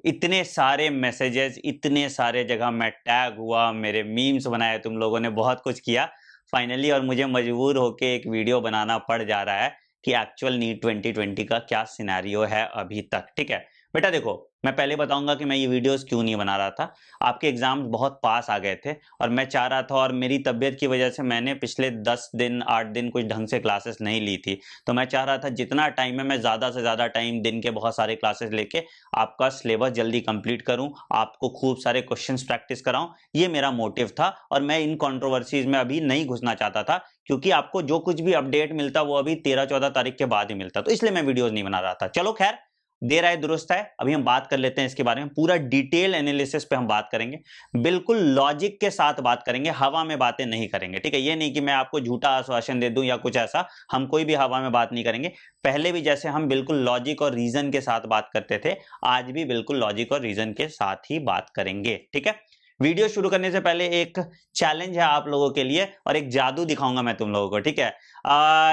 इतने सारे मैसेजेस, इतने सारे जगह मैं टैग हुआ, मेरे मीम्स बनाए, तुम लोगों ने बहुत कुछ किया फाइनली, और मुझे मजबूर होके एक वीडियो बनाना पड़ जा रहा है कि एक्चुअल नीट 2020 का क्या सिनेरियो है अभी तक। ठीक है बेटा, देखो मैं पहले बताऊंगा कि मैं ये वीडियोस क्यों नहीं बना रहा था। आपके एग्जाम बहुत पास आ गए थे और मैं चाह रहा था, और मेरी तबीयत की वजह से मैंने पिछले 10 दिन 8 दिन कुछ ढंग से क्लासेस नहीं ली थी। तो मैं चाह रहा था जितना टाइम है मैं ज़्यादा से ज़्यादा टाइम दिन के बहुत सारे क्लासेस लेके आपका सिलेबस जल्दी कंप्लीट करूं, आपको खूब सारे क्वेश्चंस प्रैक्टिस कराऊं। ये मेरा मोटिव था और मैं इन कंट्रोवर्सीज में अभी नहीं घुसना चाहता था, क्योंकि आपको जो कुछ भी अपडेट मिलता वो अभी 13-14 तारीख के बाद ही मिलता, तो इसलिए मैं वीडियोस नहीं बना रहा था। चलो खैर, देर आए दुरुस्त है। अभी हम बात कर लेते हैं इसके बारे में, पूरा डिटेल एनालिसिस पे हम बात करेंगे, बिल्कुल लॉजिक के साथ बात करेंगे, हवा में बातें नहीं करेंगे। ठीक है, ये नहीं कि मैं आपको झूठा आश्वासन दे दूं या कुछ ऐसा, हम कोई भी हवा में बात नहीं करेंगे। पहले भी जैसे हम बिल्कुल लॉजिक और रीजन के साथ बात करते थे, आज भी बिल्कुल लॉजिक और रीजन के साथ ही बात करेंगे। ठीक है, वीडियो शुरू करने से पहले एक चैलेंज है आप लोगों के लिए और एक जादू दिखाऊंगा मैं तुम लोगों को। ठीक है,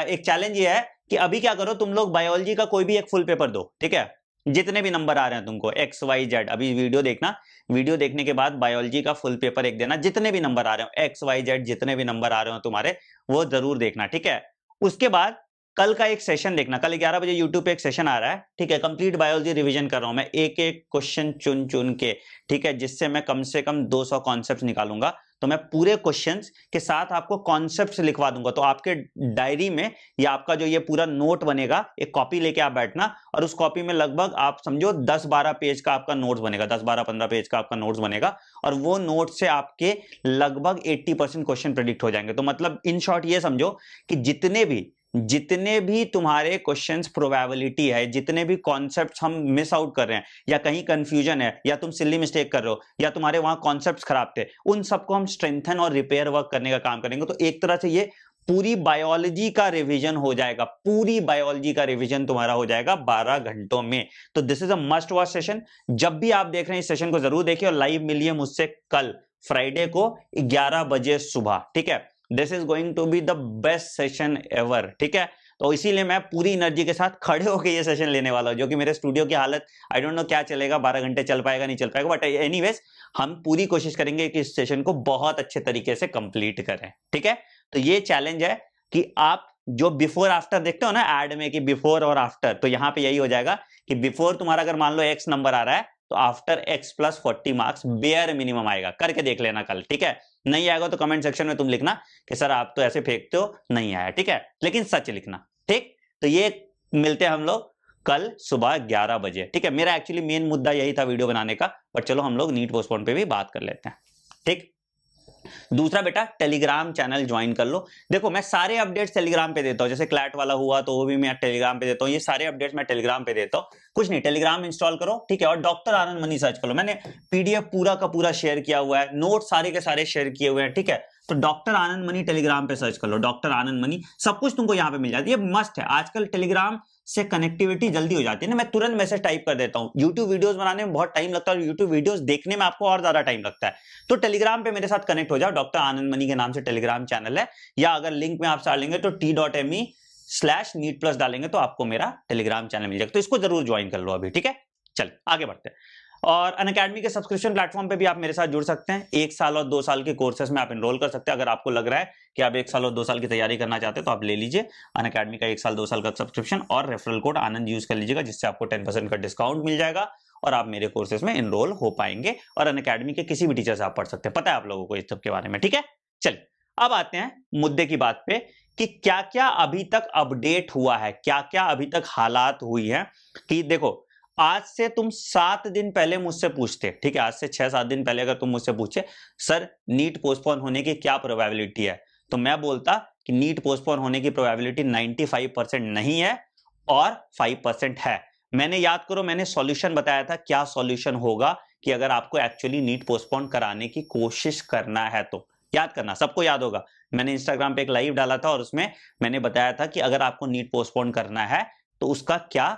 एक चैलेंज ये है कि अभी क्या करो, तुम लोग बायोलॉजी का कोई भी एक फुल पेपर दो। ठीक है, जितने भी नंबर आ रहे हैं तुमको XYZ, अभी वीडियो देखना, वीडियो देखने के बाद बायोलॉजी का फुल पेपर एक देना, जितने भी नंबर आ रहे हो XYZ, जितने भी नंबर आ रहे हो तुम्हारे, वो जरूर देखना। ठीक है, उसके बाद कल का एक सेशन देखना, कल 11 बजे यूट्यूब पे एक सेशन आ रहा है। ठीक है, कंप्लीट बायोलॉजी रिवीजन कर रहा हूं मैं, एक एक क्वेश्चन चुन चुन के। ठीक है, जिससे मैं कम से कम 200 कॉन्सेप्ट निकालूंगा, तो मैं पूरे क्वेश्चंस के साथ आपको कॉन्सेप्ट्स लिखवा दूंगा। तो आपके डायरी में या आपका जो ये पूरा नोट बनेगा, एक कॉपी लेके आप बैठना, और उस कॉपी में लगभग आप समझो 10-12 पेज का आपका नोट्स बनेगा, 10-12-15 पेज का आपका नोट्स बनेगा, और वो नोट से आपके लगभग 80% क्वेश्चन प्रेडिक्ट हो जाएंगे। तो मतलब इन शॉर्ट ये समझो कि जितने भी तुम्हारे क्वेश्चंस प्रोबेबिलिटी है, जितने भी कॉन्सेप्ट्स हम मिस आउट कर रहे हैं, या कहीं कंफ्यूजन है, या तुम सिली मिस्टेक कर रहे हो, या तुम्हारे वहां कॉन्सेप्ट्स खराब थे, उन सबको हम स्ट्रेंथन और रिपेयर वर्क करने का काम करेंगे। तो एक तरह से ये पूरी बायोलॉजी का रिवीजन हो जाएगा, पूरी बायोलॉजी का रिवीजन तुम्हारा हो जाएगा 12 घंटों में। तो this is a must watch session. जब भी आप देख रहे हैं इस सेशन को जरूर देखिए, और लाइव मिलिए मुझसे कल फ्राइडे को 11 बजे सुबह। ठीक है, this is going to be the best session ever. ठीक है, तो इसीलिए मैं पूरी एनर्जी के साथ खड़े होकर ये सेशन लेने वाला हूं, जो कि मेरे स्टूडियो की हालत आई डोंट नो क्या चलेगा, 12 घंटे चल पाएगा नहीं चल पाएगा, बट एनीवेज हम पूरी कोशिश करेंगे कि इस सेशन को बहुत अच्छे तरीके से कंप्लीट करें। ठीक है, तो ये चैलेंज है कि आप जो बिफोर आफ्टर देखते हो ना ऐड में, कि बिफोर और आफ्टर, तो यहां पे यही हो जाएगा कि बिफोर तुम्हारा अगर मान लो X नंबर आ रहा है, तो after X plus 40 marks bare minimum आएगा। करके देख लेना कल। ठीक है, नहीं आएगा तो कमेंट सेक्शन में तुम लिखना कि सर आप तो ऐसे फेंकते हो, नहीं आया। ठीक है, लेकिन सच लिखना। ठीक, तो ये मिलते हैं हम लोग कल सुबह 11 बजे। ठीक है, मेरा एक्चुअली मेन मुद्दा यही था वीडियो बनाने का, बट चलो हम लोग नीट पोस्टपोन पे भी बात कर लेते हैं। ठीक, दूसरा बेटा, टेलीग्राम चैनल ज्वाइन कर लो। देखो मैं सारे अपडेट्स टेलीग्राम पे देता हूं, जैसे क्लैट वाला हुआ तो वो भी मैं टेलीग्राम पे देता हूं, ये सारे अपडेट्स मैं टेलीग्राम पे देता हूं। कुछ नहीं, टेलीग्राम इंस्टॉल करो। ठीक है, और डॉक्टर आनंद मनी सर्च कर लो, मैंने PDF पूरा का पूरा शेयर किया हुआ है, नोट सारे के सारे शेयर किए हुए हैं। ठीक है, तो डॉक्टर आनंद मनी टेलीग्राम पे सर्च कर लो, डॉक्टर आनंद मनी, सब कुछ तुमको यहाँ पे मिल जाती है। मस्ट है, आजकल टेलीग्राम से कनेक्टिविटी जल्दी हो जाती है ना, मैं तुरंत मैसेज टाइप कर देता हूँ। यूट्यूब वीडियोस बनाने में बहुत टाइम लगता है, और यूट्यूब वीडियोस देखने में आपको और ज्यादा टाइम लगता है। तो टेलीग्राम पे मेरे साथ कनेक्ट हो जाओ, डॉक्टर आनंद मनी के नाम से टेलीग्राम चैनल है, या अगर लिंक में आप डाल लेंगे तो t.me/NEET+ डालेंगे तो आपको मेरा टेलीग्राम चैनल मिल जाएगा, तो इसको जरूर ज्वाइन कर लो अभी। ठीक है, चल आगे बढ़ते हैं। और अनअकैडमी के सब्सक्रिप्शन प्लेटफॉर्म पे भी आप मेरे साथ जुड़ सकते हैं। 1 साल और 2 साल के कोर्सेज में आप एनरोल कर सकते हैं। अगर आपको लग रहा है कि आप 1 साल और 2 साल की तैयारी करना चाहते हैं, तो आप ले लीजिए अनअकैडमी का 1 साल 2 साल का सब्सक्रिप्शन, और रेफरल कोड आनंद यूज कर लीजिएगा, जिससे आपको 10% का डिस्काउंट मिल जाएगा और आप मेरे कोर्सेज में एनरोल हो पाएंगे, और अनअकैडमी के किसी भी टीचर से आप पढ़ सकते हैं। पता है आप लोगों को इस सब के बारे में। ठीक है, चलिए अब आते हैं मुद्दे की बात पे कि क्या क्या अभी तक अपडेट हुआ है, क्या क्या अभी तक हालात हुई है। कि देखो, आज से तुम 7 दिन पहले मुझसे पूछते, ठीक है, आज से 6-7 दिन पहले अगर तुम मुझसे पूछे सर नीट पोस्टपोन होने की क्या प्रोबेबिलिटी है, तो मैं बोलता कि नीट पोस्टपोन होने की प्रोबेबिलिटी 95% नहीं है और 5% है। मैंने याद करो, मैंने सॉल्यूशन बताया था, क्या सॉल्यूशन होगा कि अगर आपको एक्चुअली नीट पोस्टपोन कराने की कोशिश करना है, तो याद करना, सबको याद होगा। मैंने इंस्टाग्राम पे एक लाइव डाला था और उसमें मैंने बताया था कि अगर आपको नीट पोस्टपोन करना है तो उसका क्या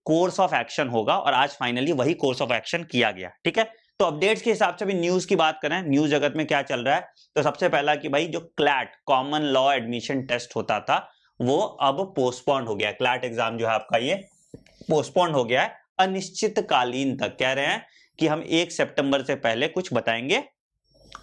कोर्स ऑफ एक्शन होगा, और आज फाइनली वही कोर्स ऑफ एक्शन किया गया। ठीक है, तो अपडेट्स के हिसाब से भी न्यूज की बात करें, न्यूज जगत में क्या चल रहा है, तो सबसे पहला कि भाई जो CLAT common law admission test होता था वो अब पोस्टपोन हो गया। क्लैट एग्जाम जो है आपका ये पोस्टपोन हो गया है, अनिश्चितकालीन तक कह रहे हैं कि हम 1 सितंबर से पहले कुछ बताएंगे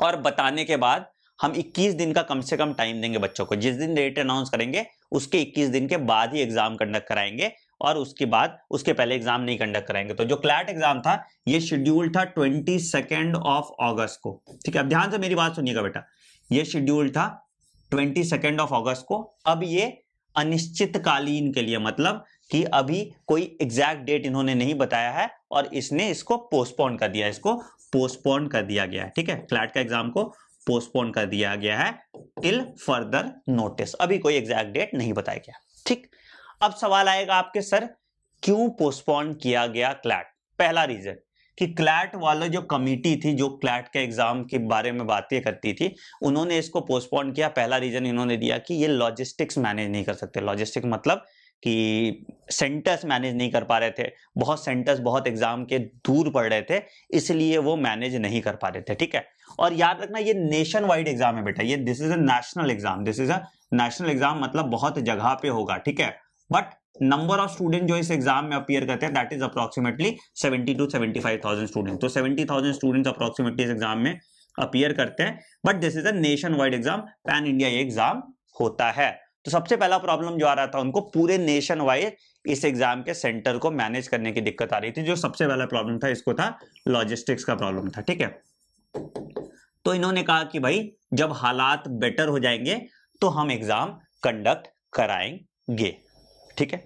और बताने के बाद हम 21 दिन का कम से कम टाइम देंगे बच्चों को। जिस दिन डेट अनाउंस करेंगे उसके 21 दिन के बाद ही एग्जाम कंडक्ट कराएंगे और उसके बाद उसके पहले एग्जाम नहीं कंडक्ट कराएंगे। तो जो क्लैट एग्जाम था ये शेड्यूल था 22 अगस्त को। ठीक है, अब ध्यान से मेरी बात सुनिएगा बेटा, ये शेड्यूल था 22 अगस्त को। अब ये अनिश्चितकालीन के लिए, मतलब कि अभी कोई एग्जैक्ट डेट इन्होंने नहीं बताया है और इसने इसको पोस्टपोन कर दिया, इसको पोस्टपोन कर दिया गया है। ठीक है, क्लैट का एग्जाम को पोस्टपोन कर दिया गया है टिल फर्दर नोटिस। अभी कोई एग्जैक्ट डेट नहीं बताया गया। ठीक, अब सवाल आएगा आपके, सर क्यों पोस्टपोन किया गया क्लैट? पहला रीजन कि क्लैट वाला जो कमिटी थी जो क्लैट के एग्जाम के बारे में बातें करती थी, उन्होंने इसको पोस्टपोन किया। पहला रीजन इन्होंने दिया कि ये लॉजिस्टिक्स मैनेज नहीं कर सकते। लॉजिस्टिक्स मतलब कि सेंटर्स मैनेज नहीं कर पा रहे थे, बहुत सेंटर्स बहुत एग्जाम के दूर पड़ रहे थे, इसलिए वो मैनेज नहीं कर पा रहे थे। ठीक है, और याद रखना ये नेशन वाइड एग्जाम है बेटा, ये this is a national exam, this is a national exam, मतलब बहुत जगह पे होगा। ठीक है, बट नंबर ऑफ स्टूडेंट जो इस एग्जाम में अपीयर करते हैं that is approximately 70 to 75,000 student. तो 70,000 स्टूडेंट्स अप्रोक्सीमेटली इस एग्जाम में अपीयर करते हैं, but this is a nation wide exam, pan India ये एग्जाम होता है। तो सबसे पहला प्रॉब्लम जो आ रहा था उनको, पूरे नेशन वाइड इस एग्जाम के सेंटर को मैनेज करने की दिक्कत आ रही थी। जो सबसे पहला प्रॉब्लम था इसको था लॉजिस्टिक्स का प्रॉब्लम था। ठीक है, तो इन्होंने कहा कि भाई जब हालात बेटर हो जाएंगे तो हम एग्जाम कंडक्ट कराएंगे। ठीक है,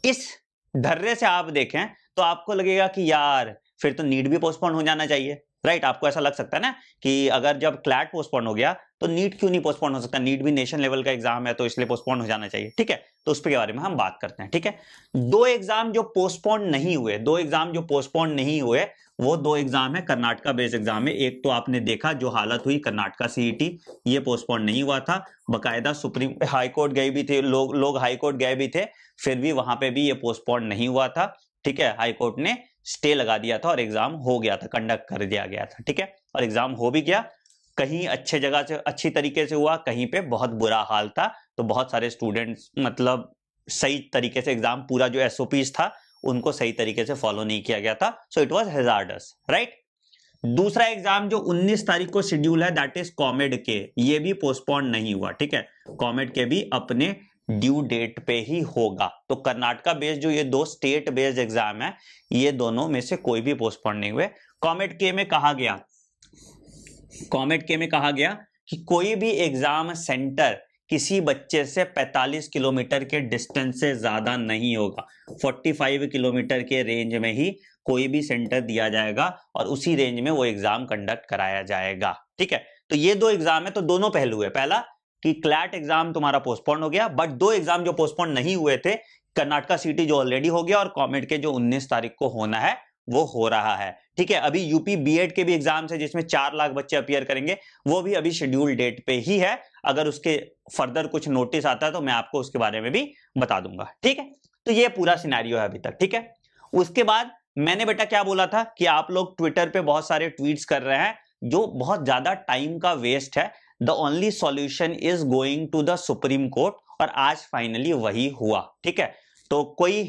इस धर्रे से आप देखें तो आपको लगेगा कि यार फिर तो नीट भी पोस्टपोन हो जाना चाहिए, राइट? आपको ऐसा लग सकता है ना कि अगर जब क्लैट पोस्टपोन हो गया तो नीट क्यों नहीं पोस्टपोन हो सकता? नीट भी नेशन लेवल का एग्जाम है तो इसलिए पोस्टपोन हो जाना चाहिए। ठीक है, तो उस के बारे में हम बात करते हैं। ठीक है, दो एग्जाम जो पोस्टपोन नहीं हुए, दो एग्जाम जो पोस्टपोन नहीं हुए वो दो एग्जाम है कर्नाटका बेस्ड एग्जाम है। एक तो आपने देखा जो हालत हुई कर्नाटका सीईटी, ये पोस्टपोन नहीं हुआ था, बकायदा सुप्रीम हाई कोर्ट गए भी थे लोग हाई कोर्ट गए भी थे, फिर भी वहां पे भी ये पोस्टपोन नहीं हुआ था। ठीक है, हाई कोर्ट ने स्टे लगा दिया था और एग्जाम हो गया था, कंडक्ट कर दिया गया था। ठीक है, और एग्जाम हो भी गया, कहीं अच्छे जगह से अच्छी तरीके से हुआ, कहीं पे बहुत बुरा हाल था। तो बहुत सारे स्टूडेंट्स मतलब सही तरीके से एग्जाम, पूरा जो एसओपीज था उनको सही तरीके से फॉलो नहीं किया गया था, so it was hazards, right? दूसरा एग्जाम जो 19 तारीख को शेड्यूल है दैट इज कॉमेड के, ये भी पोस्टपोन नहीं हुआ। ठीक है, कॉमेड के भी अपने ड्यू डेट पे ही होगा। तो कर्नाटका बेस्ड जो ये दो स्टेट बेस्ड एग्जाम है, ये दोनों में से कोई भी पोस्टपोन नहीं हुए। कॉमेड के में कहा गया, कॉमेड के में कहा गया कि कोई भी एग्जाम सेंटर किसी बच्चे से 45 किलोमीटर के डिस्टेंस से ज्यादा नहीं होगा। 45 किलोमीटर के रेंज में ही कोई भी सेंटर दिया जाएगा और उसी रेंज में वो एग्जाम कंडक्ट कराया जाएगा। ठीक है, तो ये दो एग्जाम है, तो दोनों पहलू है। पहला कि क्लैट एग्जाम तुम्हारा पोस्टपोन हो गया, बट दो एग्जाम जो पोस्टपोन नहीं हुए थे, कर्नाटका सीटी जो ऑलरेडी हो गया और कॉमेड के जो 19 तारीख को होना है वो हो रहा है। ठीक है, अभी यूपी बीएड के भी एग्जाम है जिसमें 4 लाख बच्चे अपीयर करेंगे, वो भी अभी शेड्यूल डेट पे ही है। अगर उसके फर्दर कुछ नोटिस आता है तो मैं आपको उसके बारे में भी बता दूंगा। ठीक है, तो ये पूरा सिनेरियो है अभी तक। ठीक है, उसके बाद मैंने बेटा क्या बोला था कि आप लोग ट्विटर पे बहुत सारे ट्वीट्स कर रहे हैं जो बहुत ज्यादा टाइम का वेस्ट है, the only solution is going to the supreme court, और आज फाइनली वही हुआ। ठीक है, तो कोई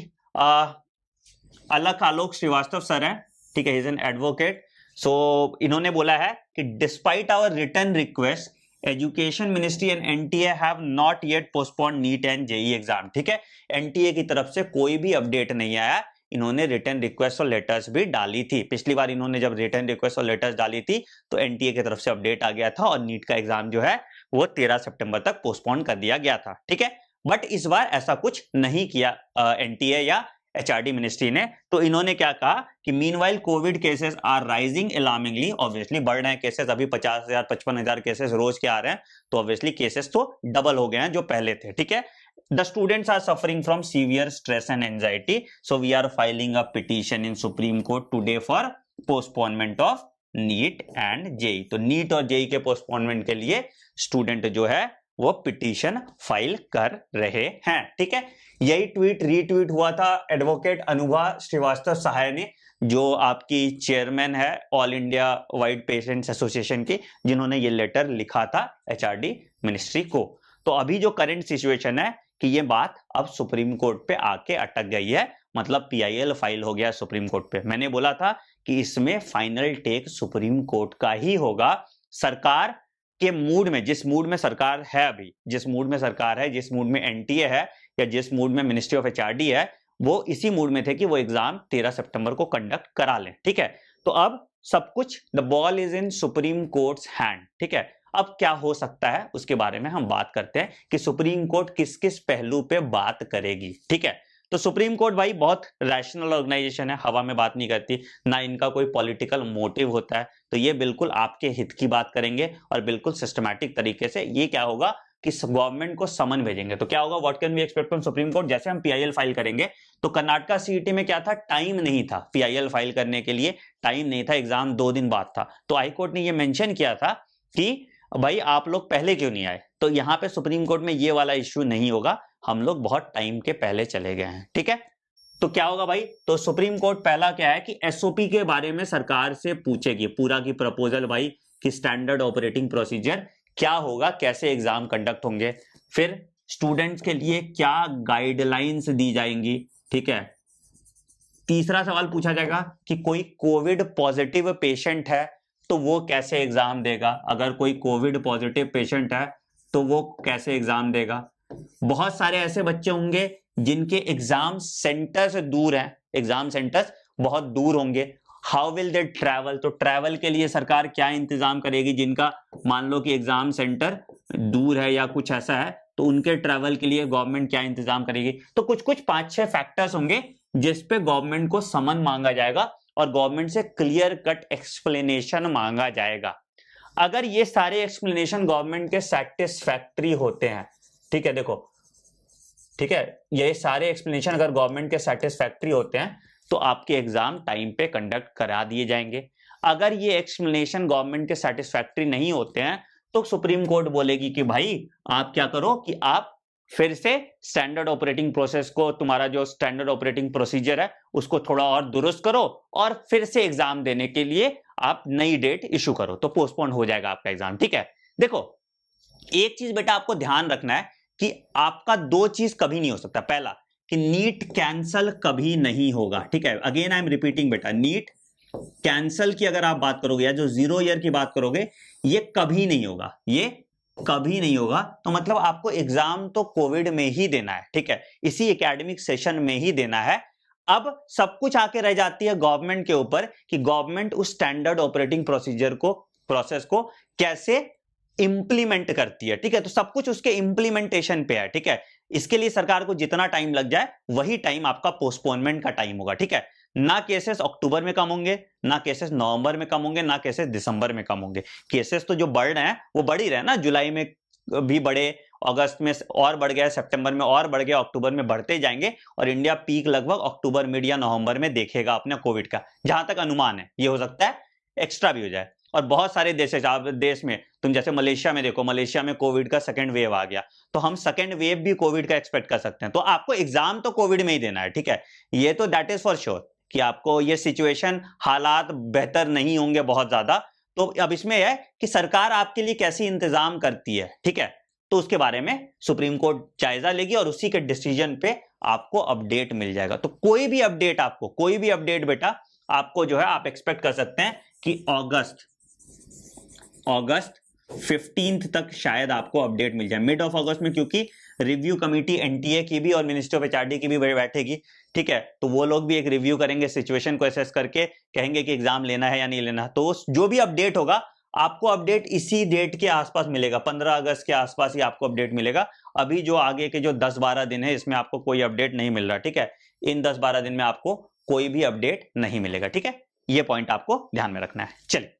अलक आलोक श्रीवास्तव सर हैं, ठीक है, he is an advocate. So इन्होंने बोला है कि despite our return request, education ministry and NTA have not yet postpone NEET and JEE exam. ठीक है, एनटीए की तरफ से कोई भी अपडेट नहीं आया, इन्होंने रिटर्न रिक्वेस्ट और लेटर्स भी डाली थी। पिछली बार इन्होंने जब रिटर्न रिक्वेस्ट और लेटर्स डाली थी तो एनटीए की तरफ से अपडेट आ गया था और नीट का एग्जाम जो है वो 13 सितंबर तक पोस्टपोन कर दिया गया था। ठीक है, बट इस बार ऐसा कुछ नहीं किया एनटीए या एचआरडी मिनिस्ट्री ने। तो इन्होंने क्या कहा कि meanwhile covid cases are rising alarmingly, obviously बढ़ रहे हैं केसेस, अभी 50,000 55,000 केसेस रोज के आ रहे हैं, तो ऑब्वियसली केसेस तो डबल हो गए हैं जो पहले थे। ठीक है, the students are suffering from severe stress and anxiety, so we are filing a petition in Supreme Court today for postponement of NEET and JEE। तो नीट और जेई के पोस्टपोनमेंट के लिए स्टूडेंट जो है वो पिटीशन फाइल कर रहे हैं। ठीक है, यही ट्वीट रीट्वीट हुआ था एडवोकेट अनुभा श्रीवास्तव सहाय ने, जो आपकी चेयरमैन है all India wide patients association की, जिन्होंने ये लेटर लिखा था एचआरडी मिनिस्ट्री को। तो अभी जो करंट सिचुएशन है कि ये बात अब सुप्रीम कोर्ट पे आके अटक गई है, मतलब PIL फाइल हो गया सुप्रीम कोर्ट पे। मैंने बोला था कि इसमें फाइनल टेक सुप्रीम कोर्ट का ही होगा। सरकार के मूड में, जिस मूड में सरकार है अभी, जिस मूड में सरकार है, जिस मूड में NTA है या जिस मूड में मिनिस्ट्री ऑफ HRD है, वो इसी मूड में थे कि वो एग्जाम 13 सितंबर को कंडक्ट करा लें। ठीक है, तो अब सब कुछ, the ball is in supreme courts hand. ठीक है, अब क्या हो सकता है उसके बारे में हम बात करते हैं कि सुप्रीम कोर्ट किस किस पहलू पे बात करेगी। ठीक है, तो सुप्रीम कोर्ट भाई बहुत रैशनल ऑर्गेनाइजेशन है, हवा में बात नहीं करती, ना इनका कोई पॉलिटिकल मोटिव होता है। तो ये बिल्कुल आपके हित की बात करेंगे और बिल्कुल सिस्टमैटिक तरीके से। ये क्या होगा कि गवर्नमेंट को समन भेजेंगे। तो क्या होगा, what can we expect from supreme court? जैसे हम PIL फाइल करेंगे तो कर्नाटका CET में क्या था, टाइम नहीं था PIL फाइल करने के लिए, टाइम नहीं था, एग्जाम 2 दिन बाद था। तो हाई कोर्ट ने ये मेंशन किया था कि भाई आप लोग पहले क्यों नहीं आए। तो यहाँ पे सुप्रीम कोर्ट में ये वाला इश्यू नहीं होगा, हम लोग बहुत टाइम के पहले चले गए हैं। ठीक है, तो क्या होगा भाई, तो सुप्रीम कोर्ट पहला क्या है कि SOP के बारे में सरकार से पूछेगी पूरा की प्रपोजल भाई कि स्टैंडर्ड ऑपरेटिंग प्रोसीजर क्या होगा, कैसे एग्जाम कंडक्ट होंगे, फिर स्टूडेंट्स के लिए क्या गाइडलाइंस दी जाएंगी। ठीक है, तीसरा सवाल पूछा जाएगा कि कोई कोविड पॉजिटिव पेशेंट है तो वो कैसे एग्जाम देगा। अगर कोई कोविड पॉजिटिव पेशेंट है तो वो कैसे एग्जाम देगा। बहुत सारे ऐसे बच्चे होंगे जिनके एग्जाम सेंटर्स दूर हैं, एग्जाम सेंटर्स बहुत दूर होंगे, हाउ विल दे ट्रैवल। तो ट्रैवल के लिए सरकार क्या इंतजाम करेगी, जिनका मान लो कि एग्जाम सेंटर दूर है या कुछ ऐसा है, तो उनके ट्रैवल के लिए गवर्नमेंट क्या इंतजाम करेगी। तो कुछ कुछ 5-6 फैक्टर्स होंगे जिस पे गवर्नमेंट को समन मांगा जाएगा और गवर्नमेंट से क्लियर कट एक्सप्लेनेशन मांगा जाएगा। अगर ये सारे एक्सप्लेनेशन गवर्नमेंट के सेटिस्फैक्टरी होते हैं, ठीक है, देखो, ठीक है, ये सारे एक्सप्लेनेशन अगर गवर्नमेंट के सेटिस्फैक्टरी होते हैं तो आपके एग्जाम टाइम पे कंडक्ट करा दिए जाएंगे। अगर ये एक्सप्लेनेशन गवर्नमेंट के सेटिस्फैक्टरी नहीं होते हैं तो सुप्रीम कोर्ट बोलेगी कि भाई आप क्या करो कि आप फिर से स्टैंडर्ड ऑपरेटिंग प्रोसेस को, तुम्हारा जो स्टैंडर्ड ऑपरेटिंग प्रोसीजर है उसको थोड़ा और दुरुस्त करो और फिर से एग्जाम देने के लिए आप नई डेट इशू करो, तो पोस्टपोन हो जाएगा आपका एग्जाम। ठीक है, देखो एक चीज बेटा आपको ध्यान रखना है कि आपका 2 चीज कभी नहीं हो सकता। पहला कि नीट कैंसल कभी नहीं होगा। ठीक है, अगेन आई एम रिपीटिंग बेटा, नीट कैंसल की अगर आप बात करोगे या जो 0 ईयर की बात करोगे, ये कभी नहीं होगा, ये कभी नहीं होगा। तो मतलब आपको एग्जाम तो कोविड में ही देना है। ठीक है, इसी एकेडमिक सेशन में ही देना है। अब सब कुछ आके रह जाती है गवर्नमेंट के ऊपर कि गवर्नमेंट उस स्टैंडर्ड ऑपरेटिंग प्रोसीजर को, प्रोसेस को कैसे इंप्लीमेंट करती है। ठीक है, तो सब कुछ उसके इंप्लीमेंटेशन पे है। ठीक है, इसके लिए सरकार को जितना टाइम लग जाए वही टाइम आपका पोस्टपोनमेंट का टाइम होगा। ठीक है, ना केसेस अक्टूबर में कम होंगे, ना केसेस नवंबर में कम होंगे, ना केसेस दिसंबर में कम होंगे। केसेस तो जो बढ़ रहे हैं वो बढ़ ही रहे हैं ना, जुलाई में भी बढ़े, अगस्त में और बढ़ गया, सितंबर में और बढ़ गया, अक्टूबर में बढ़ते जाएंगे और इंडिया पीक लगभग अक्टूबर मिड या नवंबर में देखेगा अपने कोविड का, जहां तक अनुमान है। ये हो सकता है एक्स्ट्रा भी हो जाए। और बहुत सारे देश में तुम जैसे मलेशिया में देखो, मलेशिया में कोविड का सेकंड वेव आ गया, तो हम सेकंड वेव भी कोविड का एक्सपेक्ट कर सकते हैं। तो आपको एग्जाम तो कोविड में ही देना है। ठीक है, ये तो दैट इज फॉर श्योर कि आपको ये सिचुएशन, हालात बेहतर नहीं होंगे बहुत ज्यादा। तो अब इसमें है कि सरकार आपके लिए कैसी इंतजाम करती है। ठीक है, तो उसके बारे में सुप्रीम कोर्ट जायजा लेगी और उसी के डिसीजन पे आपको अपडेट मिल जाएगा। तो कोई भी अपडेट आपको, कोई भी अपडेट बेटा आपको जो है आप एक्सपेक्ट कर सकते हैं कि अगस्त 15 तक शायद आपको अपडेट मिल जाए, मिड ऑफ अगस्त में, क्योंकि रिव्यू कमेटी NTA की भी और मिनिस्ट्री ऑफ HRD की भी बैठेगी। ठीक है, तो वो लोग भी एक रिव्यू करेंगे, सिचुएशन को असेस करके कहेंगे कि एग्जाम लेना है या नहीं लेना। तो जो भी अपडेट होगा आपको अपडेट इसी डेट के आसपास मिलेगा, 15 अगस्त के आसपास ही आपको अपडेट मिलेगा। अभी जो आगे के जो 10-12 दिन है इसमें आपको कोई अपडेट नहीं मिल रहा। ठीक है, इन 10-12 दिन में आपको कोई भी अपडेट नहीं मिलेगा। ठीक है, ये पॉइंट आपको ध्यान में रखना है। चलिए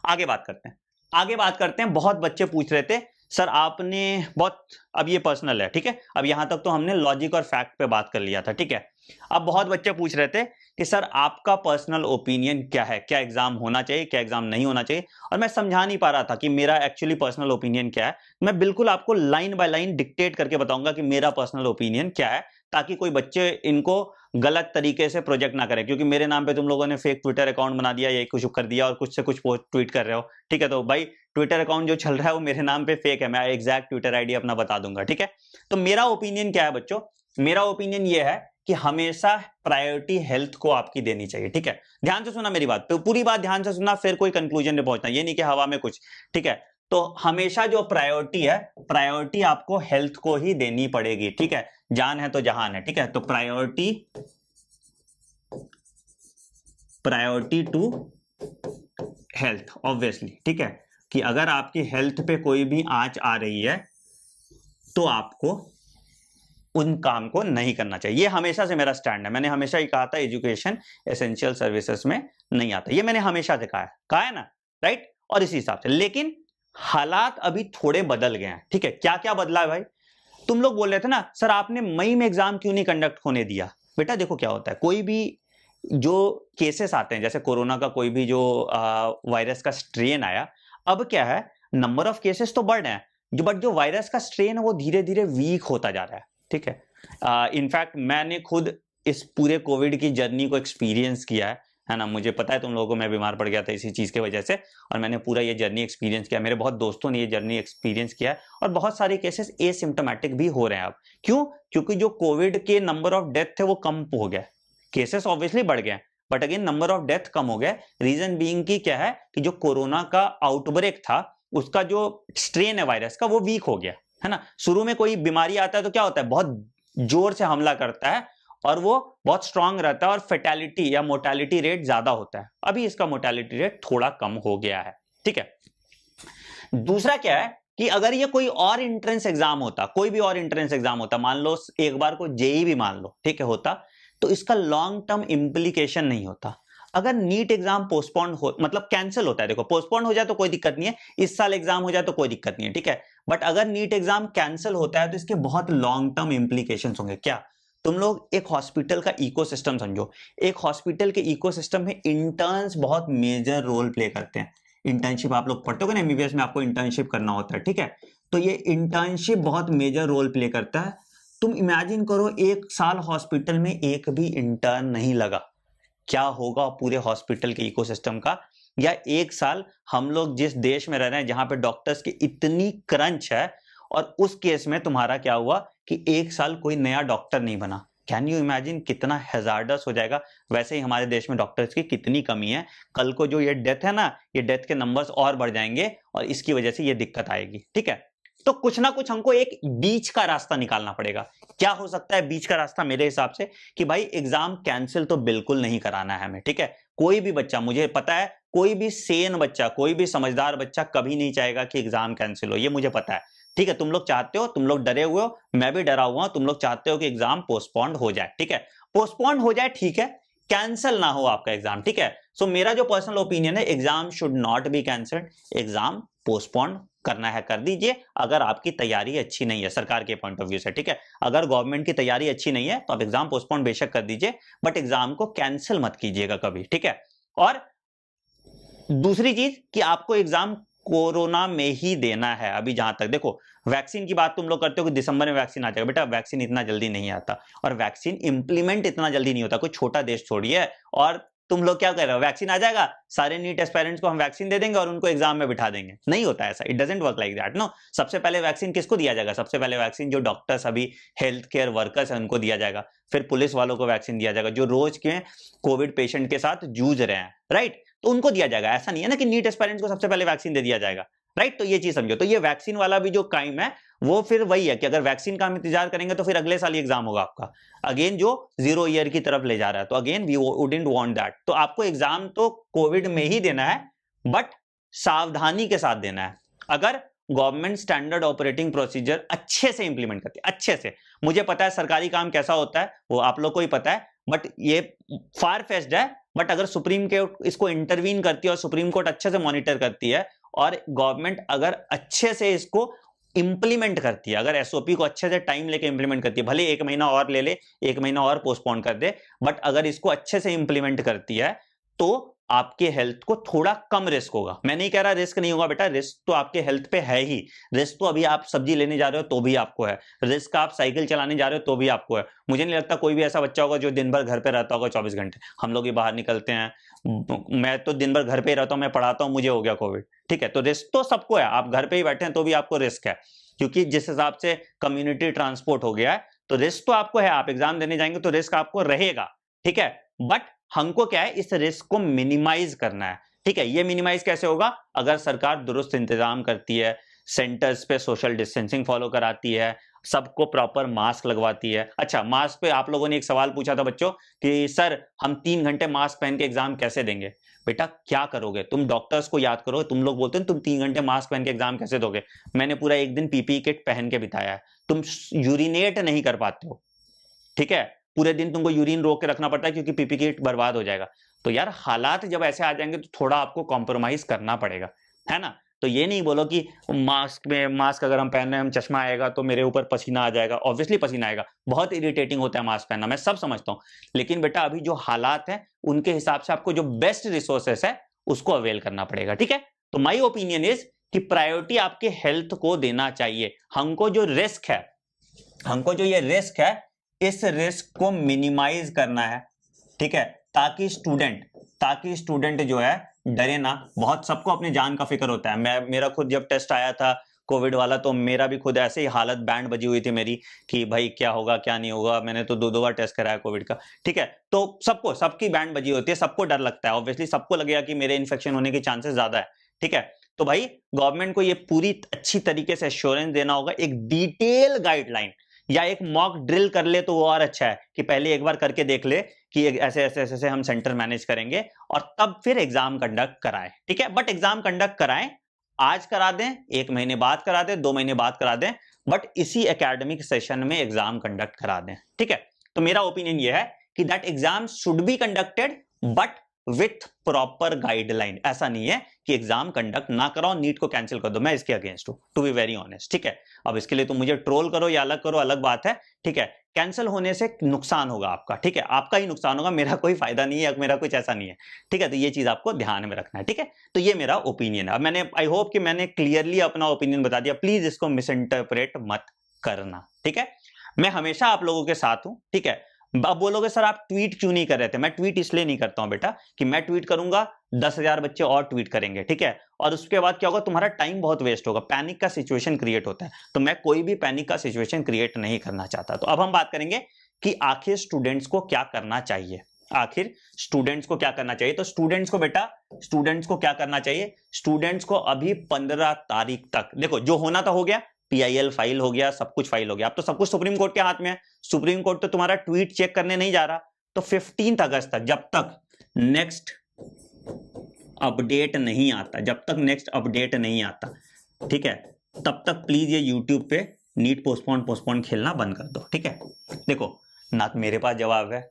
आगे बात करते हैं, आगे बात करते हैं। बहुत बच्चे पूछ रहे थे सर आपने बहुत, अब ये पर्सनल है। ठीक है, अब यहां तक तो हमने लॉजिक और फैक्ट पे बात कर लिया था। ठीक है, अब बहुत बच्चे पूछ रहे थे कि सर आपका पर्सनल ओपिनियन क्या है, क्या एग्जाम होना चाहिए, क्या एग्जाम नहीं होना चाहिए। और मैं समझा नहीं पा रहा था कि मेरा एक्चुअली पर्सनल ओपिनियन क्या है। मैं बिल्कुल आपको लाइन बाय लाइन डिक्टेट करके बताऊंगा कि मेरा पर्सनल ओपिनियन क्या है, ताकि कोई बच्चे इनको गलत तरीके से प्रोजेक्ट ना करें। क्योंकि मेरे नाम पे तुम लोगों ने फेक ट्विटर अकाउंट बना दिया, यही कुछ कर दिया और कुछ से कुछ ट्वीट कर रहे हो। ठीक है, तो भाई ट्विटर अकाउंट जो चल रहा है वो मेरे नाम पे फेक है, मैं एग्जैक्ट ट्विटर आईडी अपना बता दूंगा। ठीक है, तो मेरा ओपिनियन क्या है बच्चों, मेरा ओपिनियन ये है कि हमेशा प्रायोरिटी हेल्थ को आपकी देनी चाहिए, ठीक है। ध्यान से सुना मेरी बात, तो पूरी बात ध्यान से सुनना, फिर कोई कंक्लूजन नहीं पहुंचना, ये नहीं कि हवा में कुछ, ठीक है। तो हमेशा जो प्रायोरिटी है, प्रायोरिटी आपको हेल्थ को ही देनी पड़ेगी, ठीक है। जान है तो जहान है, ठीक है। तो प्रायोरिटी टू हेल्थ ऑब्वियसली, ठीक है, कि अगर आपकी हेल्थ पे कोई भी आंच आ रही है तो आपको उन काम को नहीं करना चाहिए। ये हमेशा से मेरा स्टैंड है, मैंने हमेशा ही कहा था एजुकेशन एसेंशियल सर्विसेज में नहीं आता, ये मैंने हमेशा से कहा है ना, राइट। और इसी हिसाब से, लेकिन हालात अभी थोड़े बदल गए हैं, ठीक है। क्या क्या बदला है भाई? तुम लोग बोल रहे थे ना सर आपने मई में एग्जाम क्यों नहीं कंडक्ट होने दिया। बेटा देखो क्या होता है, कोई भी जो केसेस आते हैं, जैसे कोरोना का कोई भी जो वायरस का स्ट्रेन आया, अब क्या है, नंबर ऑफ केसेस तो बढ़ रहे हैं, बट जो वायरस का स्ट्रेन है वो धीरे धीरे वीक होता जा रहा है, ठीक है। इनफैक्ट मैंने खुद इस पूरे कोविड की जर्नी को एक्सपीरियंस किया है ना। मुझे पता है तुम लोगों को, मैं बीमार पड़ गया था इसी चीज की वजह से, और मैंने पूरा ये जर्नी एक्सपीरियंस किया, मेरे बहुत दोस्तों ने ये जर्नी एक्सपीरियंस किया है, और बहुत सारे केसेस एसिम्प्टोमेटिक भी हो रहे हैं अब। क्यों? क्योंकि जो कोविड के नंबर ऑफ डेथ थे वो कम हो गया, केसेस ऑब्वियसली बढ़ गए, but again number of death कम हो गया। रीजन बीइंग की क्या है कि जो कोरोना का आउटब्रेक था, उसका जो स्ट्रेन है वायरस का, वो वीक हो गया, है ना। शुरू में कोई बीमारी आता है तो क्या होता है, बहुत जोर से हमला करता है और वो बहुत स्ट्रांग रहता है, और फेटेलिटी या मोर्टेलिटी रेट ज्यादा होता है। अभी इसका मोर्टेलिटी रेट थोड़ा कम हो गया है, ठीक है। दूसरा क्या है कि अगर ये कोई और एंट्रेंस एग्जाम होता, कोई भी और एंट्रेंस एग्जाम होता, मान लो एक बार को जेई भी मान लो, ठीक है, होता, तो इसका लॉन्ग टर्म इंप्लीकेशन नहीं होता। अगर नीट एग्जाम पोस्टपोन हो, मतलब कैंसिल होता है, देखो पोस्टपोन हो जाए तो कोई दिक्कत नहीं है, इस साल एग्जाम हो जाए तो कोई दिक्कत नहीं है, ठीक है। बट अगर नीट एग्जाम कैंसिल होता है तो इसके बहुत लॉन्ग टर्म इंप्लीकेशंस होंगे। क्या? तुम लोग एक हॉस्पिटल का इकोसिस्टम समझो, एक हॉस्पिटल के इकोसिस्टम में इंटर्न्स बहुत मेजर रोल प्ले करते हैं। इंटर्नशिप आप लोग पढ़ते हो ना एमबीबीएस में, आपको इंटर्नशिप करना होता है, ठीक है। तो ये इंटर्नशिप बहुत मेजर रोल प्ले करता है। तुम इमेजिन करो एक साल हॉस्पिटल में एक भी इंटर्न नहीं लगा, क्या होगा पूरे हॉस्पिटल के इकोसिस्टम का। या एक साल हम लोग जिस देश में रह रहे हैं जहां पे डॉक्टर्स की इतनी क्रंच है, और उस केस में तुम्हारा क्या हुआ कि एक साल कोई नया डॉक्टर नहीं बना। कैन यू इमेजिन कितना हैजार्डस हो जाएगा। वैसे ही हमारे देश में डॉक्टर्स की कितनी कमी है, कल को जो ये डेथ है ना, ये डेथ के नंबर्स और बढ़ जाएंगे, और इसकी वजह से ये दिक्कत आएगी, ठीक है। तो कुछ ना कुछ हमको एक बीच का रास्ता निकालना पड़ेगा। क्या हो सकता है बीच का रास्ता? मेरे हिसाब से कि भाई एग्जाम कैंसिल तो बिल्कुल नहीं कराना है हमें, ठीक है। कोई भी बच्चा, मुझे पता है कोई भी सेन बच्चा, कोई भी समझदार बच्चा कभी नहीं चाहेगा कि एग्जाम कैंसिल हो, ये मुझे पता है, ठीक है। तुम लोग चाहते हो, तुम लोग डरे हुए हो, मैं भी डरा हुआ हूं, तुम लोग चाहते हो कि एग्जाम पोस्टपोन्ड हो जाए, ठीक है। पोस्टपोन्ड हो जाए, ठीक है, कैंसिल ना हो आपका एग्जाम, ठीक है। सो मेरा जो पर्सनल ओपिनियन है, exam should not be cancelled, exam postpone करना है कर दीजिए, अगर आपकी तैयारी अच्छी नहीं है सरकार के पॉइंट ऑफ व्यू से, ठीक है। अगर गवर्नमेंट की तैयारी अच्छी नहीं है तो आप एग्जाम पोस्टपोन बेशक कर दीजिए, बट एग्जाम को कैंसिल मत कीजिएगा कभी, ठीक है। और दूसरी चीज कि आपको एग्जाम कोरोना में ही देना है। अभी जहां तक देखो, वैक्सीन की बात तुम लोग करते हो कि दिसंबर में वैक्सीन आ जाएगा, बेटा वैक्सीन इतना जल्दी नहीं आता, और वैक्सीन इंप्लीमेंट इतना जल्दी नहीं होता। कोई छोटा देश थोड़ी है, और तुम लोग क्या कर रहे हो, वैक्सीन आ जाएगा, सारे नीट एस्पायरेंट्स को हम वैक्सीन दे देंगे और उनको एग्जाम में बिठा देंगे। नहीं होता ऐसा, it doesn't work like that, no. सबसे पहले वैक्सीन किसको दिया जाएगा? सबसे पहले वैक्सीन जो डॉक्टर्स, अभी हेल्थ केयर वर्कर्स हैं, उनको दिया जाएगा। फिर पुलिस वालों को वैक्सीन दिया जाएगा, जो रोज के कोविड पेशेंट के साथ जूझ रहे हैं, राइट, तो उनको दिया जाएगा। ऐसा नहीं है ना कि नीट एस्पायरेंट्स को सबसे पहले वैक्सीन दे दिया जाएगा, राइट। तो ये चीज समझो। तो ये वैक्सीन वाला भी जो टाइम है, वो फिर वही है कि अगर वैक्सीन का हम इंतजार करेंगे तो फिर अगले साल एग्जाम होगा आपका, अगेन जो 0 ईयर की तरफ ले जा रहा है। तो again we wouldn't want that. तो आपको एग्जाम तो कोविड में ही देना है, बट सावधानी के साथ देना है। अगर गवर्नमेंट स्टैंडर्ड ऑपरेटिंग प्रोसीजर अच्छे से इंप्लीमेंट करती है, अच्छे से, मुझे पता है सरकारी काम कैसा होता है वो आप लोग को ही पता है, बट ये फार फेस्ड है। बट अगर सुप्रीम कोर्ट इसको इंटरवीन करती है और सुप्रीम कोर्ट अच्छे से मॉनिटर करती है, और गवर्नमेंट अगर अच्छे से इसको इंप्लीमेंट करती है, अगर एसओपी को अच्छे से टाइम लेके इंप्लीमेंट करती है, भले 1 महीना और ले ले, 1 महीना और पोस्टपोन कर दे, बट अगर इसको अच्छे से इंप्लीमेंट करती है तो आपके हेल्थ को थोड़ा कम रिस्क होगा। मैं नहीं कह रहा रिस्क नहीं होगा बेटा, रिस्क तो आपके हेल्थ पे है ही। रिस्क तो अभी आप सब्जी लेने जा रहे हो तो भी आपको है, रिस्क आप साइकिल चलाने जा रहे हो तो भी आपको है। मुझे नहीं लगता कोई भी ऐसा बच्चा होगा जो दिन भर घर पे रहता होगा 24 घंटे। हम लोग ही बाहर निकलते हैं, मैं तो दिन भर घर पे ही रहता हूं, मैं पढ़ाता हूं, मुझे हो गया कोविड, ठीक है। तो रिस्क तो सबको है, आप घर पे ही बैठे हैं तो भी आपको रिस्क है, क्योंकि जिस हिसाब से कम्युनिटी ट्रांसपोर्ट हो गया है, तो रिस्क तो आपको है, आप एग्जाम देने जाएंगे तो रिस्क आपको रहेगा, ठीक है, बट हमको क्या है, इस रिस्क को मिनिमाइज करना है, ठीक है। ये मिनिमाइज कैसे होगा? अगर सरकार दुरुस्त इंतजाम करती है, सेंटर्स पे सोशल डिस्टेंसिंग फॉलो कराती है, सबको प्रॉपर मास्क लगवाती है। अच्छा, मास्क पे आप लोगों ने एक सवाल पूछा था बच्चों कि सर हम 3 घंटे मास्क पहन के एग्जाम कैसे देंगे? बेटा क्या करोगे तुम? डॉक्टर्स को याद करो, तुम लोग बोलते हैं तुम 3 घंटे मास्क पहन के एग्जाम कैसे दोगे? मैंने पूरा एक दिन पीपीई किट पहन के बिताया है। तुम यूरिनेट नहीं कर पाते हो, ठीक है, पूरे दिन तुमको यूरिन रोक के रखना पड़ता है क्योंकि पीपी किट बर्बाद हो जाएगा। तो यार हालात जब ऐसे आ जाएंगे तो थोड़ा आपको कॉम्प्रोमाइज करना पड़ेगा, है ना। तो ये नहीं बोलो कि मास्क अगर हम पहन रहे हैं, हम चश्मा आएगा तो मेरे ऊपर पसीना आ जाएगा। ऑब्वियसली पसीना आएगा, बहुत इरिटेटिंग होता है मास्क पहनना, मैं सब समझता हूं, लेकिन बेटा अभी जो हालात है उनके हिसाब से आपको जो बेस्ट रिसोर्सेस है उसको अवेल करना पड़ेगा, ठीक है। तो माई ओपिनियन इज कि प्रायोरिटी आपके हेल्थ को देना चाहिए। हमको जो रिस्क है, हमको जो ये रिस्क है, इस रिस्क को मिनिमाइज करना है, ठीक है, ताकि स्टूडेंट जो है डरे ना। बहुत सबको अपनी जान का फिक्र होता है। मेरा खुद जब टेस्ट आया था कोविड वाला, तो मेरा भी खुद ऐसे ही हालत बैंड बजी हुई थी मेरी कि भाई क्या होगा क्या नहीं होगा। मैंने तो 2-2 बार टेस्ट कराया कोविड का, ठीक है। तो सबकी बैंड बजी होती है, सबको डर लगता है, ऑब्वियसली सबको लगेगा कि मेरे इन्फेक्शन होने के चांसेस ज्यादा है, ठीक है। तो भाई गवर्नमेंट को ये पूरी अच्छी तरीके से एश्योरेंस देना होगा, एक डिटेल गाइडलाइन या एक मॉक ड्रिल कर ले तो वो और अच्छा है कि पहले एक बार करके देख ले कि ऐसे ऐसे ऐसे ऐसे हम सेंटर मैनेज करेंगे और तब फिर एग्जाम कंडक्ट कराएं, ठीक है। बट एग्जाम कंडक्ट कराएं, आज करा दें, 1 महीने बाद करा दें, 2 महीने बाद करा दें, बट इसी एकेडमिक सेशन में एग्जाम कंडक्ट करा दें, ठीक है। तो मेरा ओपिनियन ये है कि that exam should be conducted but with proper guideline. ऐसा नहीं है कि एग्जाम कंडक्ट ना कराओ, नीट को कैंसिल कर दो, मैं इसके अगेंस्ट हूं, टू बी वेरी ऑनेस्ट, ठीक है। अब इसके लिए तो मुझे ट्रोल करो या अलग करो, अलग बात है, ठीक है। कैंसिल होने से नुकसान होगा आपका, ठीक है, आपका ही नुकसान होगा, मेरा कोई फायदा नहीं है, मेरा कुछ ऐसा नहीं है, ठीक है। तो ये चीज आपको ध्यान में रखना है, ठीक है। तो ये मेरा ओपिनियन है। अब मैंने आई होप कि मैंने क्लियरली अपना ओपिनियन बता दिया, प्लीज इसको मिस इंटरप्रेट मत करना, ठीक है। मैं हमेशा आप लोगों के साथ हूं, ठीक है। अब बोलोगे सर आप ट्वीट क्यों नहीं कर रहे थे? मैं ट्वीट इसलिए नहीं करता हूं बेटा कि मैं ट्वीट करूंगा 10,000 बच्चे और ट्वीट करेंगे, ठीक है, और उसके बाद क्या होगा, तुम्हारा टाइम बहुत वेस्ट होगा, पैनिक का सिचुएशन क्रिएट होता है। तो मैं कोई भी पैनिक का सिचुएशन क्रिएट नहीं करना चाहता। तो अब हम बात करेंगे कि आखिर स्टूडेंट्स को क्या करना चाहिए। आखिर स्टूडेंट्स को क्या करना चाहिए? तो स्टूडेंट्स को क्या करना चाहिए? स्टूडेंट्स को अभी 15 तारीख तक, देखो जो होना था हो गया, PIL फाइल हो गया, सब कुछ फाइल हो गया, अब तो सब कुछ सुप्रीम कोर्ट के हाथ में है। सुप्रीम कोर्ट तो तुम्हारा ट्वीट चेक करने नहीं जा रहा। तो 15 अगस्त तक, जब तक नेक्स्ट अपडेट नहीं आता, ठीक है, तब तक प्लीज ये यूट्यूब पे नीट पोस्टपोन खेलना बंद कर दो, ठीक है। देखो ना तो मेरे पास जवाब है,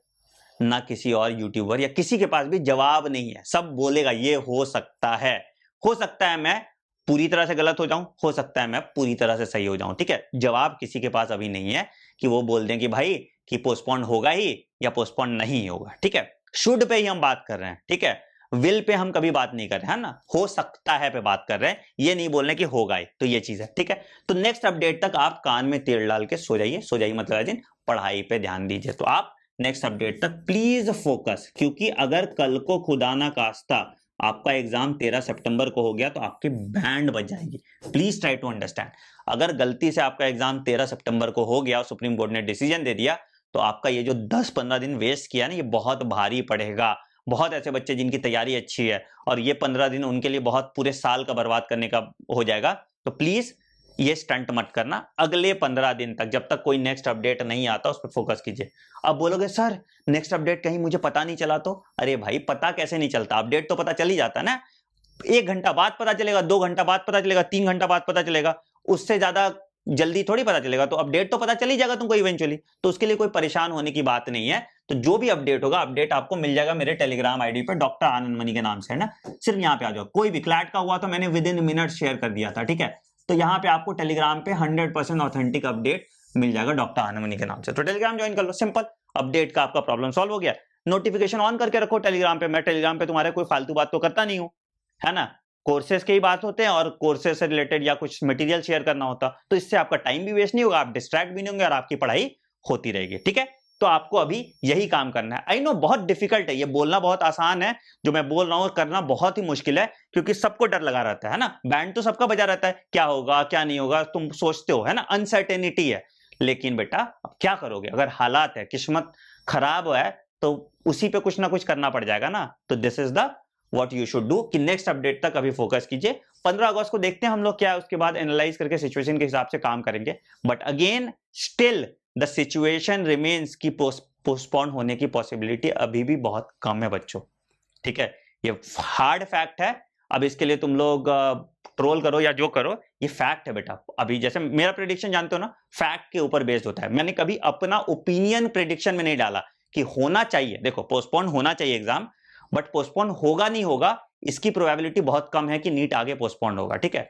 ना किसी और यूट्यूबर या किसी के पास भी जवाब नहीं है। सब बोलेगा ये हो सकता है मैं पूरी तरह से गलत हो जाऊं, हो सकता है मैं पूरी तरह से सही हो जाऊं, ठीक है। जवाब किसी के पास अभी नहीं है कि वो बोल दें कि भाई कि पोस्टपोन होगा ही या पोस्टपोन नहीं होगा, ठीक है। शुड पे ही हम बात कर रहे हैं, ठीक है, विल पे हम कभी बात नहीं कर रहे हैं ना, हो सकता है पे बात कर रहे हैं, ये नहीं बोल रहे कि होगा ही। तो ये चीज है, ठीक है। तो नेक्स्ट अपडेट तक आप कान में तेल डाल के सो जाइए मतलब पढ़ाई पे ध्यान दीजिए। तो आप नेक्स्ट अपडेट तक प्लीज फोकस, क्योंकि अगर कल को खुदा ना खास्ता आपका एग्जाम 13 सितंबर को हो गया तो आपकी बैंड बज जाएगी। प्लीज ट्राई टू अंडरस्टैंड, अगर गलती से आपका एग्जाम 13 सितंबर को हो गया और सुप्रीम कोर्ट ने डिसीजन दे दिया तो आपका ये जो 10-15 दिन वेस्ट किया ना, ये बहुत भारी पड़ेगा। बहुत ऐसे बच्चे जिनकी तैयारी अच्छी है और ये 15 दिन उनके लिए बहुत पूरे साल का बर्बाद करने का हो जाएगा। तो प्लीज ये स्टंट मत करना, अगले 15 दिन तक जब तक कोई नेक्स्ट अपडेट नहीं आता उस पर फोकस कीजिए। अब बोलोगे सर नेक्स्ट अपडेट कहीं मुझे पता नहीं चला तो? अरे भाई पता कैसे नहीं चलता, अपडेट तो पता चल ही जाता है ना। 1 घंटा बाद पता चलेगा, 2 घंटा बाद पता चलेगा, 3 घंटा बाद पता चलेगा, उससे ज्यादा जल्दी थोड़ी पता चलेगा। तो अपडेट तो पता चल ही जाएगा तुमको इवेंचुअली, तो उसके लिए कोई परेशान होने की बात नहीं है। तो जो भी अपडेट होगा, अपडेट आपको मिल जाएगा मेरे टेलीग्राम आईडी पे, डॉक्टर आनंद मनी के नाम से, है ना। सिर्फ यहाँ पे आ जाओ, कोई भी क्लैट का हुआ तो मैंने विद इन मिनट शेयर कर दिया था, ठीक है। तो यहाँ पे आपको टेलीग्राम पे 100% ऑथेंटिक अपडेट मिल जाएगा डॉक्टर आनंद मनी के नाम से। तो टेलीग्राम ज्वाइन कर लो, सिंपल, अपडेट का आपका प्रॉब्लम सॉल्व हो गया। नोटिफिकेशन ऑन करके रखो टेलीग्राम पे, मैं टेलीग्राम पे तुम्हारे कोई फालतू बात तो करता नहीं हूँ, है ना। कोर्सेज की ही बात होते हैं और कोर्सेज से रिलेटेड या कुछ मटेरियल शेयर करना होता, तो इससे आपका टाइम भी वेस्ट नहीं होगा, आप डिस्ट्रैक्ट भी नहीं होंगे और आपकी पढ़ाई होती रहेगी, ठीक है। तो आपको अभी यही काम करना है। आई नो बहुत डिफिकल्ट है, ये बोलना बहुत आसान है, जो मैं बोल रहा हूं करना बहुत ही मुश्किल है, क्योंकि सबको डर लगा रहता है ना। बैंड तो सबका बजा रहता है, क्या होगा क्या नहीं होगा तुम सोचते हो, है ना, अनसर्टेनिटी है। लेकिन बेटा अब क्या करोगे, अगर हालात है, किस्मत खराब है, तो उसी पे कुछ ना कुछ करना पड़ जाएगा ना। तो this is the what you should do कि नेक्स्ट अपडेट तक अभी फोकस कीजिए। 15 अगस्त को देखते हैं हम लोग क्या है, उसके बाद एनालाइज करके सिचुएशन के हिसाब से काम करेंगे। But again still the situation remains की पोस्टपोन होने की पॉसिबिलिटी अभी भी बहुत कम है बच्चों, ठीक है। ये हार्ड फैक्ट है। अब इसके लिए तुम लोग ट्रोल करो या जो करो, ये फैक्ट है बेटा। अभी जैसे मेरा प्रेडिक्शन जानते हो ना, फैक्ट के ऊपर बेस्ड होता है। मैंने कभी अपना ओपिनियन प्रेडिक्शन में नहीं डाला कि होना चाहिए, देखो पोस्टपोन होना चाहिए एग्जाम, बट पोस्टपोन होगा नहीं होगा इसकी प्रोबेबिलिटी बहुत कम है कि नीट आगे पोस्टपोन होगा, ठीक है।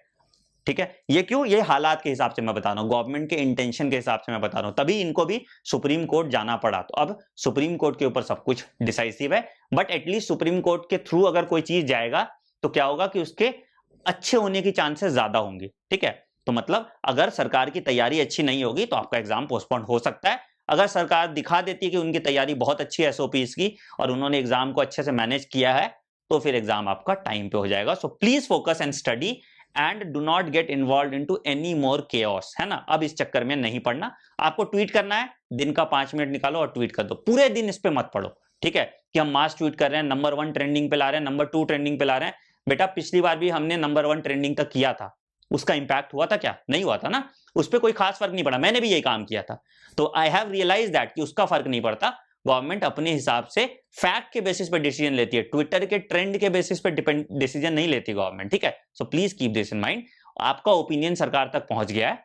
ठीक है, ये क्यों, ये हालात के हिसाब से मैं बता रहा हूं, गवर्नमेंट के इंटेंशन के हिसाब से मैं बता रहा हूं, तभी इनको भी सुप्रीम कोर्ट जाना पड़ा। तो अब सुप्रीम कोर्ट के ऊपर सब कुछ डिसाइसिव है, बट एटलीस्ट सुप्रीम कोर्ट के थ्रू अगर कोई चीज जाएगा तो क्या होगा कि उसके अच्छे होने की चांसेस ज्यादा होंगी, ठीक है। तो मतलब अगर सरकार की तैयारी अच्छी नहीं होगी तो आपका एग्जाम पोस्टपोन हो सकता है। अगर सरकार दिखा देती है कि उनकी तैयारी बहुत अच्छी है एसओपीज की और उन्होंने एग्जाम को अच्छे से मैनेज किया है, तो फिर एग्जाम आपका टाइम पे हो जाएगा। So please focus and study and do not get involve into any more chaos, है ना। अब इस चक्कर में नहीं पढ़ना। आपको ट्वीट करना है, दिन का 5 मिनट निकालो और ट्वीट कर दो, पूरे दिन इस पे मत पढ़ो, ठीक है। कि हम मास ट्वीट कर रहे हैं, नंबर 1 ट्रेंडिंग पे ला रहे हैं, नंबर 2 ट्रेंडिंग पे ला रहे हैं। बेटा पिछली बार भी हमने नंबर 1 ट्रेंडिंग तक किया था, उसका इंपैक्ट हुआ था क्या, नहीं हुआ था ना। उस पर कोई खास फर्क नहीं पड़ा, मैंने भी यही काम किया था। तो आई हैव रियलाइज दैट कि उसका फर्क नहीं पड़ता। गवर्नमेंट अपने हिसाब से फैक्ट के बेसिस पे डिसीजन लेती है, ट्विटर के ट्रेंड के बेसिस पे डिसीजन नहीं लेती गवर्नमेंट, ठीक है। So please keep this in mind. आपका ओपिनियन सरकार तक पहुंच गया है,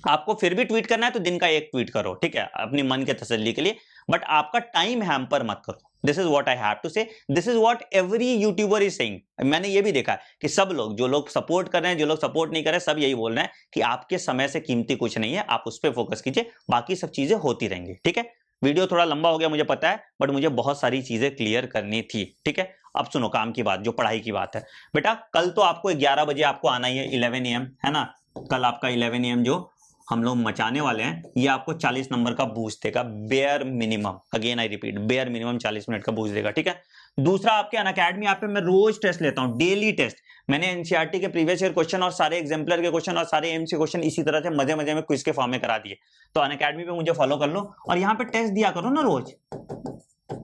आपको फिर भी ट्वीट करना है तो दिन का 1 ट्वीट करो, ठीक है, अपनी मन के तसल्ली के लिए, बट आपका टाइम हैम्पर मत करो। This is what I have to say, this is what every YouTuber is saying. मैंने ये भी देखा है कि सब लोग, जो लोग सपोर्ट कर रहे हैं, जो लोग सपोर्ट नहीं कर रहे, सब यही बोल रहे हैं कि आपके समय से कीमती कुछ नहीं है, आप उस पर फोकस कीजिए, बाकी सब चीजें होती रहेंगी, ठीक है। वीडियो थोड़ा लंबा हो गया मुझे पता है, बट मुझे बहुत सारी चीजें क्लियर करनी थी, ठीक है। अब सुनो काम की बात, जो पढ़ाई की बात है। बेटा कल तो आपको 11 बजे आपको आना ही है, 11 AM, है ना। कल आपका 11 AM जो हम लोग मचाने वाले हैं, ये आपको 40 नंबर का बूस्ट देगा, bare minimum, again I repeat, bare minimum 40 minute का बूस्ट देगा, ठीक है। दूसरा, आपके अनअकैडमी ऐप पे मैं रोज टेस्ट लेता हूं, डेली टेस्ट। मैंने एनसीईआरटी के प्रीवियस ईयर क्वेश्चन और सारे एग्जाम्पलर के क्वेश्चन और सारे एमसी क्वेश्चन इसी तरह से मजे मजे में क्विज के फॉर्म में करा दिए। तो अनअकैडमी पे मुझे फॉलो कर लो और यहाँ पे टेस्ट दिया करो ना रोज।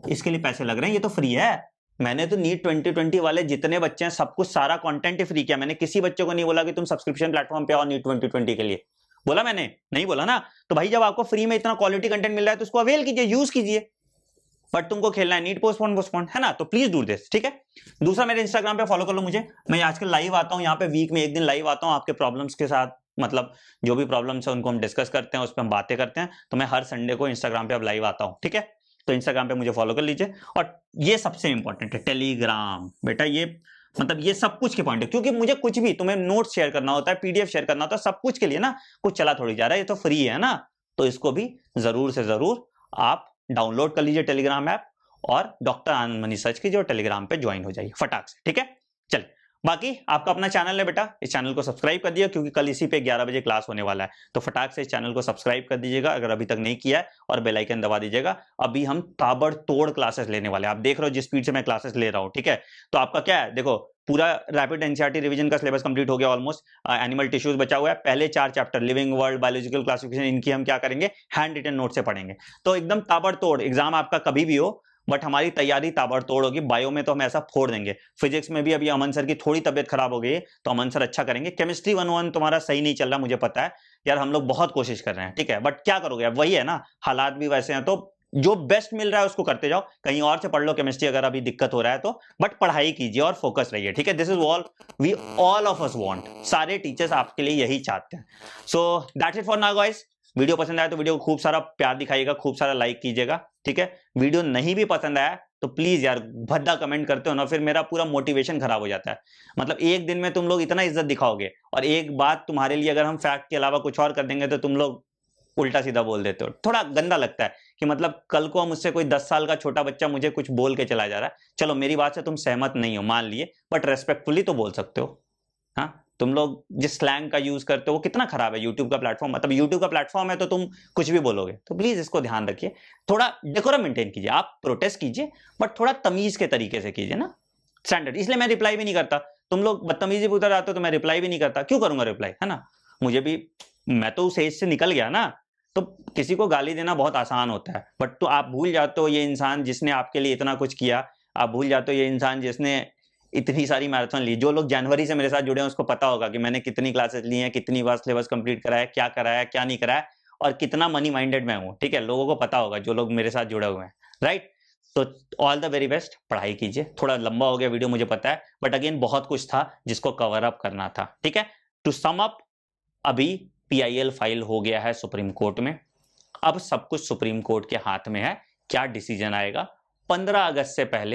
इसके लिए पैसे लग रहे हैं, ये तो फ्री है। मैंने तो नीट 2020 वाले जितने बच्चे हैं सब कुछ सारा कंटेंट ही फ्री किया। मैंने किसी बच्चे को नहीं बोला कि तुम सब्सक्रिप्शन प्लेटफॉर्म पे आओ नीट 2020 के लिए, बोला मैंने नहीं बोला ना। तो भाई जब आपको फ्री में इतना क्वालिटी कंटेंट मिल रहा है तो उसको अवेल कीजिए, यूज कीजिए। बट तुमको खेलना है नीट पोस्टपोन, है ना, तो प्लीज डू दिस, ठीक है। दूसरा, मेरे इंस्टाग्राम पे फॉलो कर लो मुझे, मैं आजकल लाइव आता हूं यहाँ पे, वीक में 1 दिन लाइव आता हूं आपके प्रॉब्लम्स के साथ, मतलब जो भी प्रॉब्लम्स है उनको हम डिस्कस करते हैं, उस पर हम बातें करते हैं। तो मैं हर संडे को इंस्टाग्राम पे अब लाइव आता हूँ, ठीक है। तो इंस्टाग्राम पे मुझे फॉलो कर लीजिए। और ये सबसे इंपॉर्टेंट है टेलीग्राम, बेटा ये मतलब ये सब कुछ के पॉइंट है, क्योंकि मुझे कुछ भी तुम्हें नोट्स शेयर करना होता है, पीडीएफ शेयर करना होता है, सब कुछ के लिए ना, कुछ चला थोड़ी जा रहा है, ये तो फ्री है ना। तो इसको भी जरूर से जरूर आप डाउनलोड कर लीजिए टेलीग्राम ऐप, और डॉक्टर आनंद मनी सर्च कीजिए और टेलीग्राम पे ज्वाइन हो जाइए फटाक से, ठीक है। चलिए, बाकी आपका अपना चैनल है बेटा, इस चैनल को सब्सक्राइब कर दिया, क्योंकि कल इसी पे 11 बजे क्लास होने वाला है। तो फटाक से इस चैनल को सब्सक्राइब कर दीजिएगा अगर अभी तक नहीं किया है, और बेल आइकन दबा दीजिएगा। अभी हम ताबड़तोड़ क्लासेस लेने वाले हैं, आप देख रहे हो जिस स्पीड से मैं क्लासेस ले रहा हूं, ठीक है। तो आपका क्या है, देखो पूरा रैपिड एनसीईआरटी रिवीजन का सिलेबस कंप्लीट हो गया ऑलमोस्ट। एनिमल टिश्यूज बचा हुआ है, पहले 4 chapter living world, biological classification, इनकी हम क्या करेंगे, हैंड रिटन नोट से पढ़ेंगे। तो एकदम ताबड़तोड़ एग्जाम आपका कभी भी हो, बट हमारी तैयारी ताबड़तोड़ होगी। बायो में तो हम ऐसा फोड़ देंगे, फिजिक्स में भी अभी अमन सर की थोड़ी तबियत खराब हो गई है, तो अमन सर अच्छा करेंगे। केमिस्ट्री 101 तुम्हारा सही नहीं चल रहा, मुझे पता है यार, हम लोग बहुत कोशिश कर रहे हैं, ठीक है, बट क्या करोगे, अब वही है ना, हालात भी वैसे हैं। तो जो बेस्ट मिल रहा है उसको करते जाओ, कहीं और से पढ़ लो केमिस्ट्री अगर अभी दिक्कत हो रहा है तो, बट पढ़ाई कीजिए और फोकस रहिए, ठीक है। This is all we all of us want, सारे टीचर्स आपके लिए यही चाहते हैं। So that's it for now guys. Video पसंद आया तो वीडियो को खूब सारा प्यार दिखाइएगा, खूब सारा लाइक कीजिएगा, ठीक है। वीडियो नहीं भी पसंद आया तो प्लीज यार, भद्दा कमेंट करते हो ना, फिर मेरा पूरा मोटिवेशन खराब हो जाता है। मतलब एक दिन में तुम लोग इतना इज्जत दिखाओगे, और एक बात तुम्हारे लिए अगर हम फैक्ट के अलावा कुछ और कर देंगे तो तुम लोग उल्टा सीधा बोल देते हो, थोड़ा गंदा लगता है कि मतलब कल को मुझसे कोई 10 साल का छोटा बच्चा मुझे कुछ बोल के चला जा रहा है। चलो मेरी बात से तुम सहमत नहीं हो मान लिए, बट रेस्पेक्टफुली तो बोल सकते हो। हाँ, तुम लोग जिस स्लैंग का यूज करते हो वो कितना खराब है। यूट्यूब का प्लेटफॉर्म, मतलब यूट्यूब का प्लेटफॉर्म है तो तुम कुछ भी बोलोगे, तो प्लीज इसको ध्यान रखिए, थोड़ा डेकोरम मेंटेन कीजिए। आप प्रोटेस्ट कीजिए बट थोड़ा तमीज के तरीके से कीजिए ना, स्टैंडर्ड। इसलिए मैं रिप्लाई भी नहीं करता, तुम लोग बदतमीजी पे उतर आते हो तो मैं रिप्लाई भी नहीं करता, क्यों करूंगा रिप्लाई, है ना। मुझे भी, मैं तो उस एज से निकल गया ना तो किसी को गाली देना बहुत आसान होता है, बट तो आप भूल जाते हो ये इंसान जिसने आपके लिए इतना कुछ किया, आप भूल जाते हो ये इंसान जिसने इतनी सारी मैराथन ली। जो लोग जनवरी से मेरे साथ जुड़े हैं उसको पता होगा कि मैंने कितनी क्लासेस ली हैं, कितनी बार सिलेबस कंप्लीट कराया, क्या नहीं कराया, और कितना मनी माइंडेड मैं हूँ। ठीक है, लोगों को पता होगा जो लोग मेरे साथ जुड़े हुए हैं, राइट। तो ऑल द वेरी बेस्ट, पढ़ाई कीजिए। थोड़ा लंबा हो गया वीडियो मुझे पता है, बट अगेन बहुत कुछ था जिसको कवर अप करना था। ठीक है, टू सम अप, अभी PIL फाइल हो गया है सुप्रीम कोर्ट में। अब सब कुछ सुप्रीम कोर्ट के हाथ में है, क्या डिसीजन आएगा 15 अगस्त से पहले